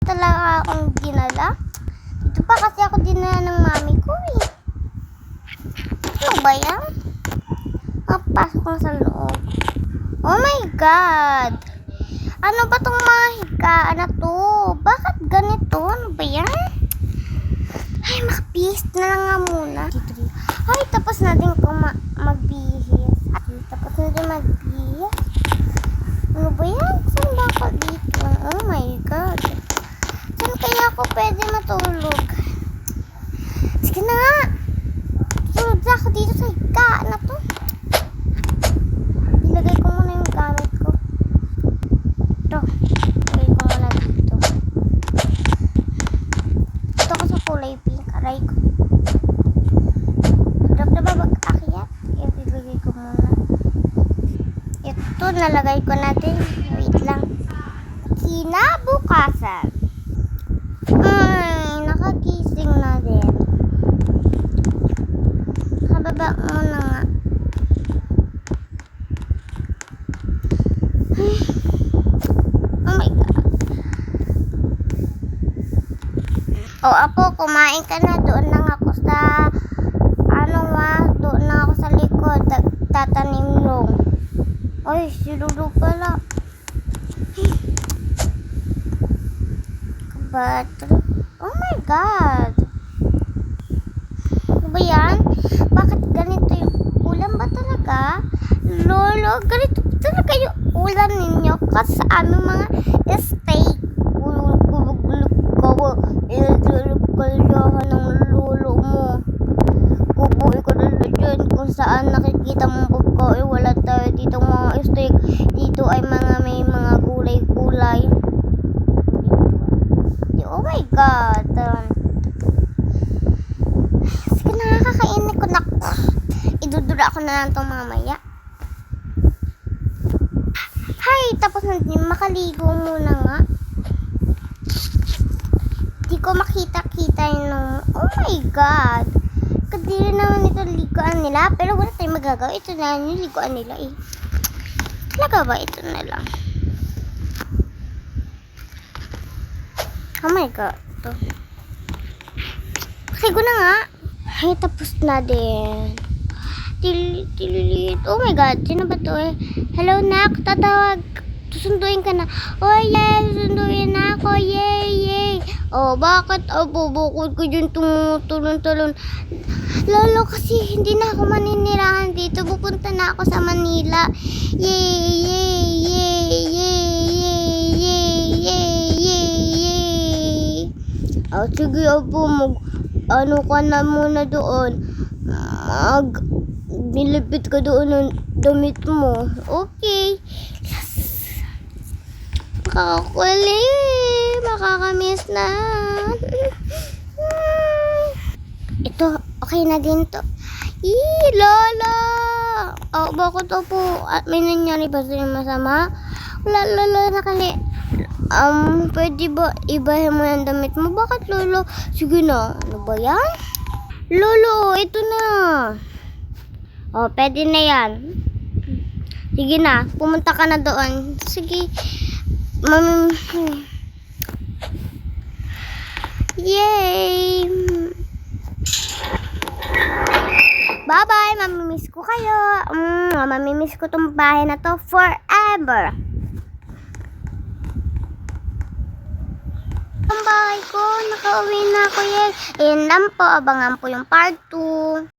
talaga akong dinala. Dito pa kasi ako dinala ng mami ko eh. Ano ba yan? Napasok na sa loob. Oh my God! Ano ba tong mga higaan na to? Bakit ganito? Ano ba yan? Ay, makapihis na lang nga muna. Ay, tapos natin magbihis. Tapos natin magbihis. Ano ba yan? Saan ba ako dito? Oh my God. Saan kaya ako pwede matulog? Sige na nga. Tulog na ako dito sa higaan na to. Ilagay ko muna yung gamit ko. Ito. Ilagay ko muna dito. Ito ko sa kulay pink. Aray ko. Hirap na ba mag-akyat? Ilagay ko muna. Ito, nalagay ko natin. Wait lang. Kinabukasan. Ay, nakagising na din. Nakababa muna nga. Oh my God. Oh, Apo, kumain ka na. Doon lang ako sa doon lang ako sa likod. Tatanim yung. Ay, si Lulu pala. Kabatri. Oh my God. Ano ba yan? Bakit ganito yung ulam ba talaga? Lolo, ganito talaga yung ulam ninyo kasi sa aming mga steak. Ilagulog-gulyohan ng lolo mo. Bubuhay ko na dyan kung saan nakikita mong pagkain. Wala tayo dito mga steak. Dito ay may mga gulay-gulay. Oh my God. Sige na nga, kakainin ko na. Idudura ako na lang itong mamaya. Hay, tapos na din. Makaligo muna nga. Di ko makita-kita yung oh my God. Kadiri naman ito liguan nila. Pero wala tayong magagawa. Ito na yung liguan nila eh. Talaga ba? Ito na lang. Oh my God. Ito. Pasigo na nga. Ay, tapos na din. Tililit. Oh my God. Sino ba to eh? Hello, Nak. Tatawag. Susunduin ka na. Oh, yeah. Susunduin na ako. Yay, yay. Oh, bakit? Oh, bubukod ko dyan tumutulon-tulon. Lolo, kasi hindi na ako maninirahan dito. Pupunta na ako sa Manila. Yay, yay, yay, yay, yay, yay, yay, yay, yay. Oh, sige, Apo. Ano ka na muna doon. Nilipit ka doon ng damit mo. Okay. Yes. Makakamiss na. Ito, okay na din to. Lola! Oh, bakit po? May nangyari ba sa'yo masama? Wala, Lola, nakali. Pwede ba ibahin mo yung damit mo? Bakit, Lolo? Sige na. Ano ba yan? Lolo, ito na. Oh, pwede na yan. Sige na, pumunta ka na doon. Sige. Yay! Bye-bye! Mamimiss ko kayo. Mamimiss ko tong bahay na to forever. Ang bahay ko, nakauwi na ako yan. Ayan lang po, abangan po yung part 2.